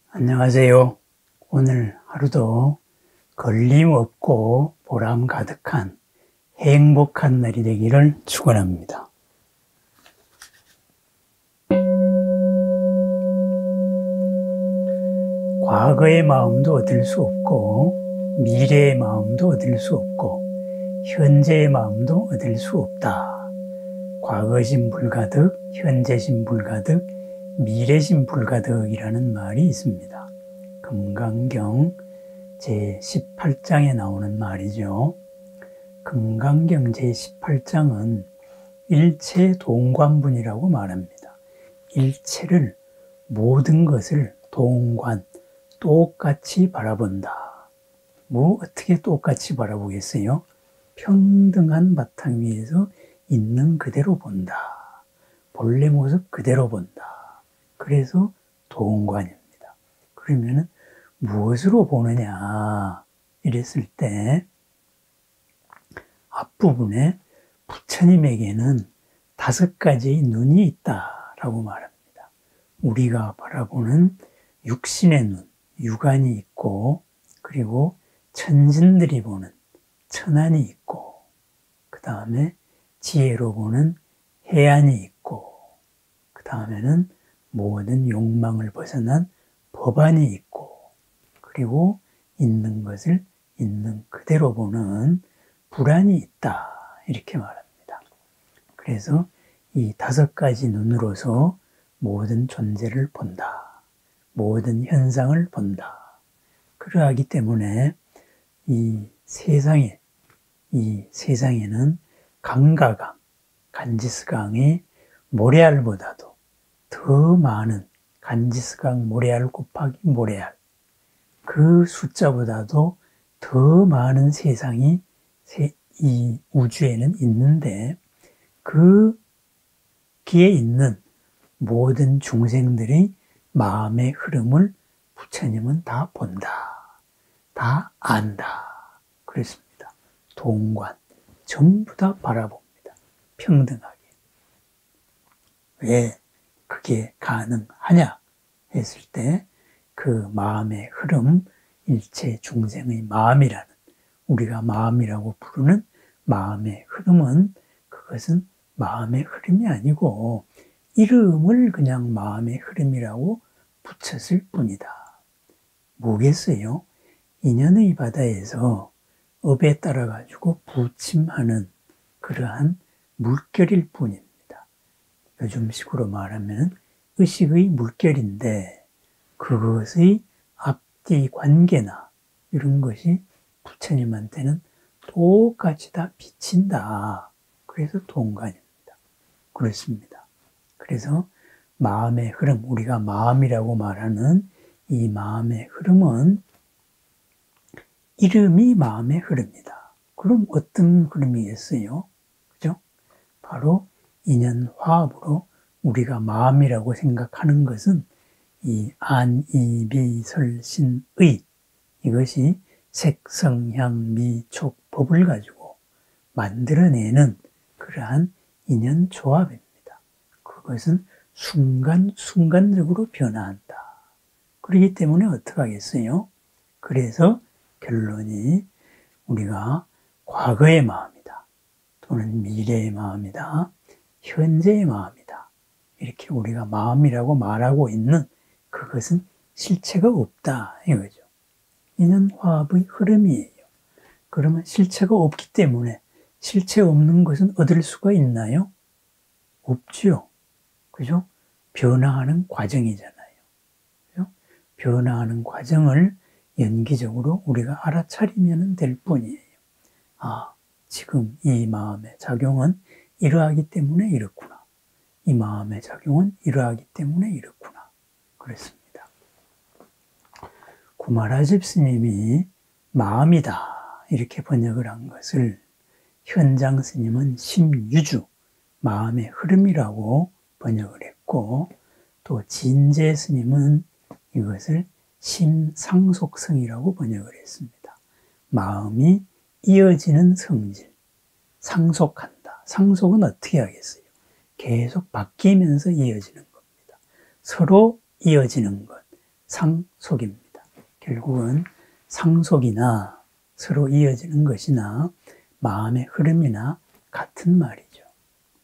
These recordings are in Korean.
안녕하세요. 오늘 하루도 걸림없고 보람 가득한 행복한 날이 되기를 축원합니다. 과거의 마음도 얻을 수 없고 미래의 마음도 얻을 수 없고 현재의 마음도 얻을 수 없다. 과거심 불가득, 현재심 불가득, 미래심 불가득이라는 말이 있습니다. 금강경 제18장에 나오는 말이죠. 금강경 제18장은 일체동관분이라고 말합니다. 일체를, 모든 것을 동관, 똑같이 바라본다. 뭐 어떻게 똑같이 바라보겠어요? 평등한 바탕 위에서 있는 그대로 본다. 본래 모습 그대로 본다. 그래서 동관입니다. 그러면은 무엇으로 보느냐 이랬을 때 앞부분에 부처님에게는 5가지의 눈이 있다라고 말합니다. 우리가 바라보는 육신의 눈, 육안이 있고, 그리고 천진들이 보는 천안이 있고, 그 다음에 지혜로 보는 해안이 있고, 그 다음에는 모든 욕망을 벗어난 법안이 있고, 그리고 있는 것을 있는 그대로 보는 불안이 있다, 이렇게 말합니다. 그래서 이 5가지 눈으로서 모든 존재를 본다. 모든 현상을 본다. 그러하기 때문에 이 세상에는 강가강, 간지스강이 모래알보다도 더 많은 간지스강 모래알 곱하기 모래알, 그 숫자보다도 더 많은 세상이 이 우주에는 있는데 거기에 있는 모든 중생들의 마음의 흐름을 부처님은 다 본다. 다 안다. 그랬습니다. 동관. 전부 다 바라봅니다. 평등하게. 왜 그게 가능하냐 했을 때 그 마음의 흐름, 일체 중생의 마음이라는, 우리가 마음이라고 부르는 마음의 흐름은, 그것은 마음의 흐름이 아니고 이름을 그냥 마음의 흐름이라고 붙였을 뿐이다. 뭐겠어요? 인연의 바다에서 업에 따라 가지고 부침하는 그러한 물결일 뿐입니다. 요즘식으로 말하면 의식의 물결인데 그것의 앞뒤 관계나 이런 것이 부처님한테는 똑같이 다 비친다. 그래서 동관입니다. 그렇습니다. 그래서 마음의 흐름, 우리가 마음이라고 말하는 이 마음의 흐름은 이름이 마음의 흐름이다. 그럼 어떤 흐름이겠어요? 그죠? 바로 인연화합으로 우리가 마음이라고 생각하는 것은 이 안, 이, 비, 설, 신, 의, 이것이 색, 성, 향, 미, 촉, 법을 가지고 만들어내는 그러한 인연 조합입니다. 그것은 순간적으로 변화한다. 그렇기 때문에 어떻게 하겠어요? 그래서 결론이 우리가 과거의 마음이다. 또는 미래의 마음이다. 현재의 마음이다. 이렇게 우리가 마음이라고 말하고 있는 그것은 실체가 없다. 이거죠. 인연화합의 흐름이에요. 그러면 실체가 없기 때문에 실체 없는 것은 얻을 수가 있나요? 없지요. 그죠? 변화하는 과정이잖아요. 그죠? 변화하는 과정을 연기적으로 우리가 알아차리면 될 뿐이에요. 아, 지금 이 마음의 작용은 이러하기 때문에 이렇구나. 이 마음의 작용은 이러하기 때문에 이렇구나. 그렇습니다. 구마라집 스님이 마음이다 이렇게 번역을 한 것을 현장 스님은 심유주, 마음의 흐름이라고 번역을 했고, 또 진제 스님은 이것을 심상속성이라고 번역을 했습니다. 마음이 이어지는 성질, 상속한다. 상속은 어떻게 하겠어요? 계속 바뀌면서 이어지는 겁니다. 서로 이어지는 것, 상속입니다. 결국은 상속이나 서로 이어지는 것이나 마음의 흐름이나 같은 말이죠.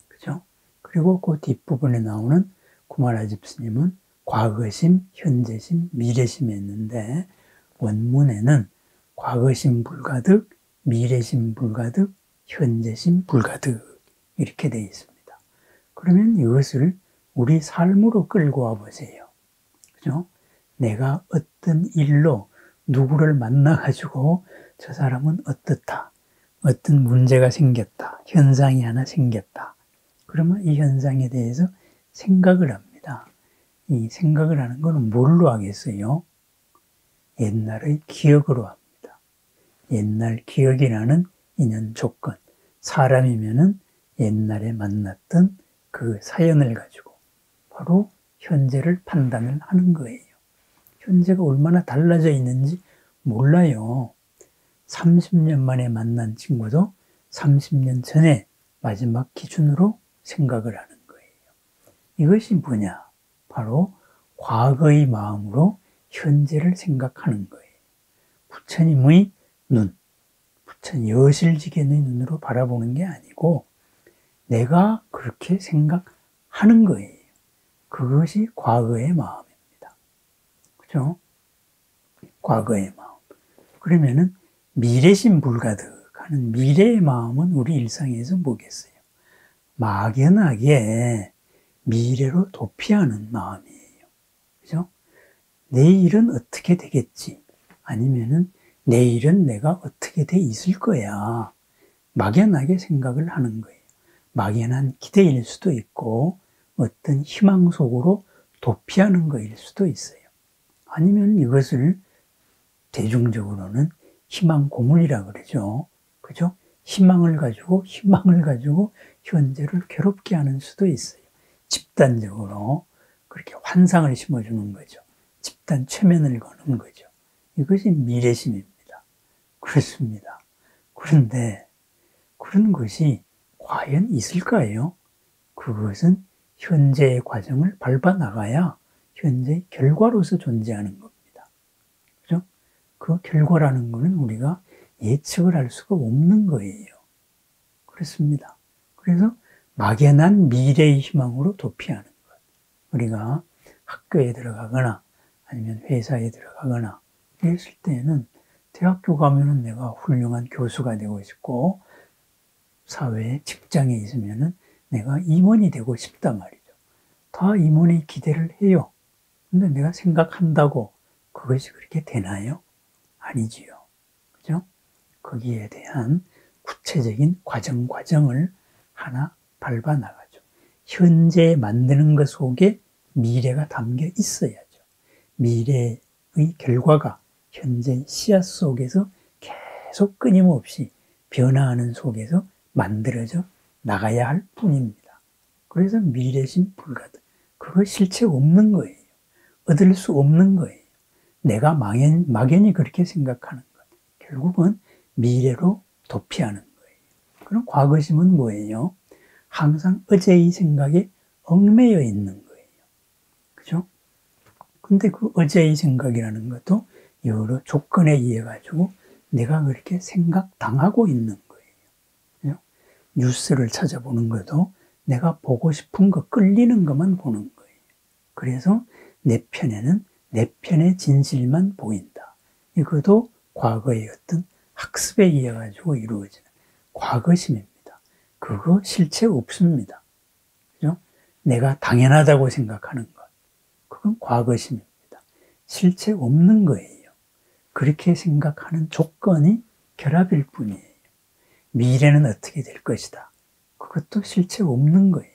그죠? 그리고 그 뒷부분에 나오는 구마라 집스님은 과거심, 현재심, 미래심이 있는데 원문에는 과거심 불가득, 미래심 불가득, 현재심 불가득 이렇게 되어 있습니다. 그러면 이것을 우리 삶으로 끌고 와 보세요. 그죠? 내가 어떤 일로 누구를 만나가지고 저 사람은 어떻다. 어떤 문제가 생겼다. 현상이 하나 생겼다. 그러면 이 현상에 대해서 생각을 합니다. 이 생각을 하는 것은 뭘로 하겠어요? 옛날의 기억으로 합니다. 옛날 기억이라는 인연 조건. 사람이면은 옛날에 만났던 그 사연을 가지고 바로 현재를 판단을 하는 거예요. 현재가 얼마나 달라져 있는지 몰라요. 30년 만에 만난 친구도 30년 전에 마지막 기준으로 생각을 하는 거예요. 이것이 뭐냐? 바로 과거의 마음으로 현재를 생각하는 거예요. 부처님의 눈, 부처님 여실지견의 눈으로 바라보는 게 아니고 내가 그렇게 생각하는 거예요. 그것이 과거의 마음입니다. 그죠? 과거의 마음. 그러면은 미래심 불가득하는 미래의 마음은 우리 일상에서 뭐겠어요? 막연하게 미래로 도피하는 마음이에요. 그죠? 내일은 어떻게 되겠지? 아니면은 내일은 내가 어떻게 돼 있을 거야. 막연하게 생각을 하는 거예요. 막연한 기대일 수도 있고 어떤 희망 속으로 도피하는 거일 수도 있어요. 아니면 이것을 대중적으로는 희망 고문이라 그러죠. 그죠? 희망을 가지고 현재를 괴롭게 하는 수도 있어요. 집단적으로 그렇게 환상을 심어주는 거죠. 집단 최면을 거는 거죠. 이것이 미래심입니다. 그렇습니다. 그런데 그런 것이 과연 있을까요? 그것은 현재의 과정을 밟아 나가야 현재의 결과로서 존재하는 겁니다. 그죠? 그 결과라는 것은 우리가 예측을 할 수가 없는 거예요. 그렇습니다. 그래서 막연한 미래의 희망으로 도피하는 것. 우리가 학교에 들어가거나 아니면 회사에 들어가거나 이랬을 때는 대학교 가면은 내가 훌륭한 교수가 되고 싶고 사회에 직장에 있으면은 내가 임원이 되고 싶단 말이죠. 다 임원의 기대를 해요. 근데 내가 생각한다고 그것이 그렇게 되나요? 아니지요. 그죠? 거기에 대한 구체적인 과정을 하나 밟아 나가죠. 현재 만드는 것 속에 미래가 담겨 있어야죠. 미래의 결과가 현재 씨앗 속에서 계속 끊임없이 변화하는 속에서 만들어져 나가야 할 뿐입니다. 그래서 미래심 불가득. 그거 실체 없는 거예요. 얻을 수 없는 거예요. 내가 막연히 그렇게 생각하는 것. 결국은 미래로 도피하는 거예요. 그럼 과거심은 뭐예요? 항상 어제의 생각에 얽매여 있는 거예요. 그죠? 근데 그 어제의 생각이라는 것도 여러 조건에 의해 가지고 내가 그렇게 생각당하고 있는 거예요. 그죠? 뉴스를 찾아보는 것도 내가 보고 싶은 거, 끌리는 것만 보는 거예요. 그래서 내 편에는 내 편의 진실만 보인다. 이것도 과거의 어떤 학습에 의해 가지고 이루어지는 과거심입니다. 그거 실체 없습니다. 그죠? 내가 당연하다고 생각하는 것. 그건 과거심입니다. 실체 없는 거예요. 그렇게 생각하는 조건이 결합일 뿐이에요. 미래는 어떻게 될 것이다. 그것도 실체 없는 거예요.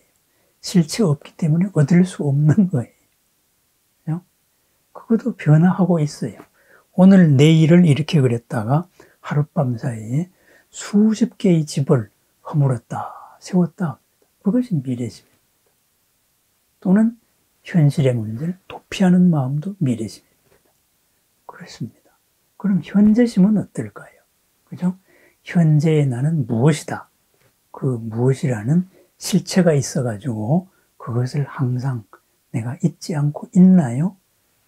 실체 없기 때문에 얻을 수 없는 거예요. 그죠? 그것도 변화하고 있어요. 오늘 내일을 이렇게 그랬다가 하룻밤 사이에 수십 개의 집을 허물었다, 세웠다. 그것이 미래심입니다. 또는 현실의 문제를 도피하는 마음도 미래심입니다. 그렇습니다. 그럼 현재심은 어떨까요? 그죠? 현재의 나는 무엇이다. 그 무엇이라는 실체가 있어가지고 그것을 항상 내가 잊지 않고 있나요?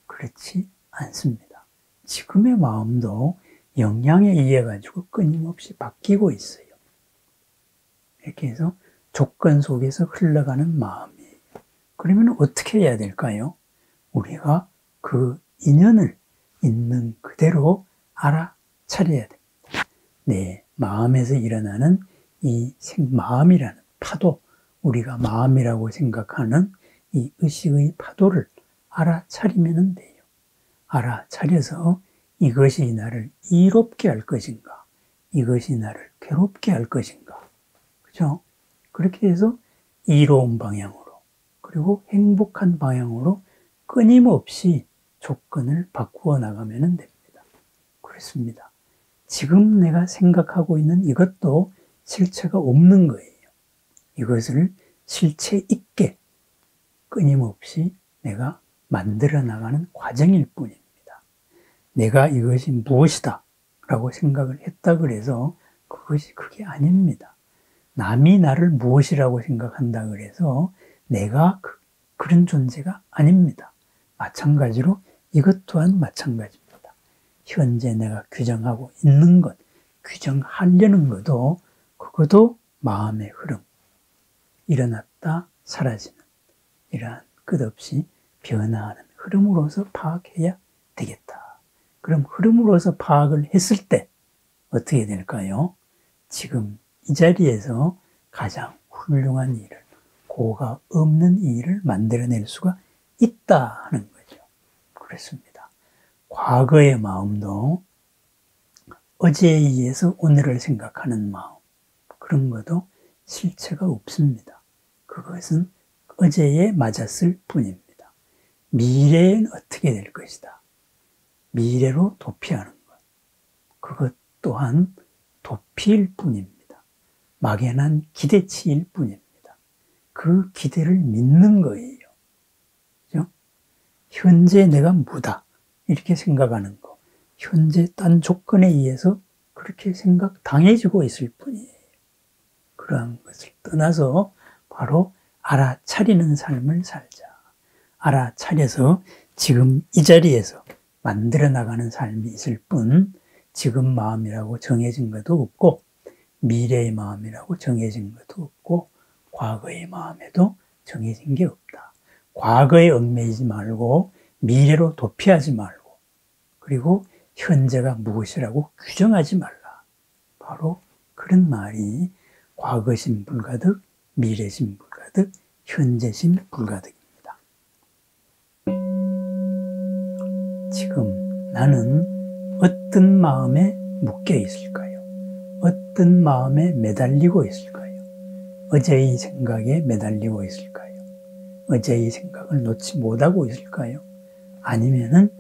그 그렇지 않습니다. 지금의 마음도 영향에 의해 가지고 끊임없이 바뀌고 있어요. 이렇게 해서 조건 속에서 흘러가는 마음이에요. 그러면 어떻게 해야 될까요? 우리가 그 인연을 있는 그대로 알아차려야 됩니다. 내 마음에서 일어나는 이 마음이라는 파도, 우리가 마음이라고 생각하는 이 의식의 파도를 알아차리면 돼요. 알아차려서 이것이 나를 이롭게 할 것인가, 이것이 나를 괴롭게 할 것인가, 그죠? 그렇게 해서 이로운 방향으로, 그리고 행복한 방향으로 끊임없이 조건을 바꾸어 나가면 됩니다. 그렇습니다. 지금 내가 생각하고 있는 이것도 실체가 없는 거예요. 이것을 실체 있게 끊임없이 내가 만들어 나가는 과정일 뿐입니다. 내가 이것이 무엇이다 라고 생각을 했다 그래서 그것이 그게 아닙니다. 남이 나를 무엇이라고 생각한다 그래서 내가 그런 존재가 아닙니다. 마찬가지로 이것 또한 마찬가지입니다. 현재 내가 규정하고 있는 것, 규정하려는 것도 그것도 마음의 흐름, 일어났다 사라지는 이러한 끝없이 변화하는 흐름으로서 파악해야 되겠다. 그럼 흐름으로서 파악을 했을 때 어떻게 될까요? 지금 이 자리에서 가장 훌륭한 일을, 고가 없는 일을 만들어낼 수가 있다 하는 거죠. 그렇습니다. 과거의 마음도 어제에 의해서 오늘을 생각하는 마음, 그런 것도 실체가 없습니다. 그것은 어제에 맞았을 뿐입니다. 미래엔 어떻게 될 것이다. 미래로 도피하는 것, 그것 또한 도피일 뿐입니다. 막연한 기대치일 뿐입니다. 그 기대를 믿는 거예요. 그죠? 현재 내가 무다 이렇게 생각하는 거, 현재 딴 조건에 의해서 그렇게 생각당해지고 있을 뿐이에요. 그러한 것을 떠나서 바로 알아차리는 삶을 살자. 알아차려서 지금 이 자리에서 만들어 나가는 삶이 있을 뿐, 지금 마음이라고 정해진 것도 없고 미래의 마음이라고 정해진 것도 없고 과거의 마음에도 정해진 게 없다. 과거에 얽매이지 말고 미래로 도피하지 말고, 그리고 현재가 무엇이라고 규정하지 말라. 바로 그런 말이 과거심 불가득, 미래심 불가득, 현재심 불가득입니다. 지금 나는 어떤 마음에 묶여 있을까요? 어떤 마음에 매달리고 있을까요? 어제의 생각에 매달리고 있을까요? 어제의 생각을 놓지 못하고 있을까요? 아니면은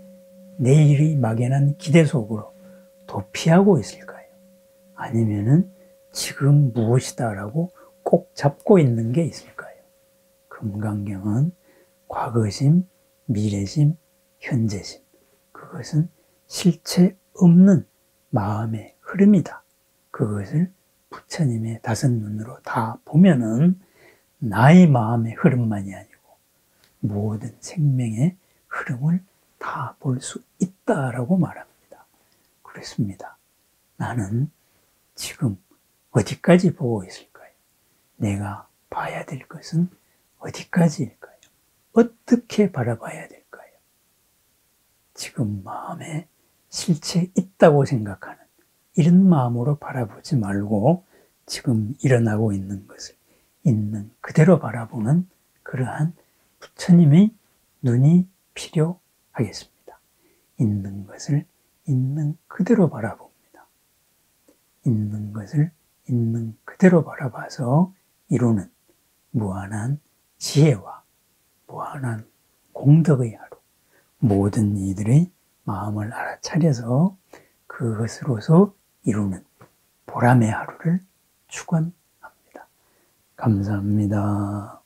내일의 막연한 기대 속으로 도피하고 있을까요? 아니면은 지금 무엇이다라고 꼭 잡고 있는 게 있을까요? 금강경은 과거심, 미래심, 현재심, 그것은 실체 없는 마음의 흐름이다. 그것을 부처님의 다섯 눈으로 다 보면은 나의 마음의 흐름만이 아니고 모든 생명의 흐름을 다 볼 수 있다라고 말합니다. 그렇습니다. 나는 지금 어디까지 보고 있을까요? 내가 봐야 될 것은 어디까지일까요? 어떻게 바라봐야 될까요? 지금 마음에 실체 있다고 생각하는 이런 마음으로 바라보지 말고 지금 일어나고 있는 것을 있는 그대로 바라보는 그러한 부처님의 눈이 필요하겠습니다. 있는 것을 있는 그대로 바라봅니다. 있는 것을 있는 그대로 바라봐서 이루는 무한한 지혜와 무한한 공덕의 하루, 모든 이들의 마음을 알아차려서 그것으로서 이루는 보람의 하루를 축원합니다. 감사합니다.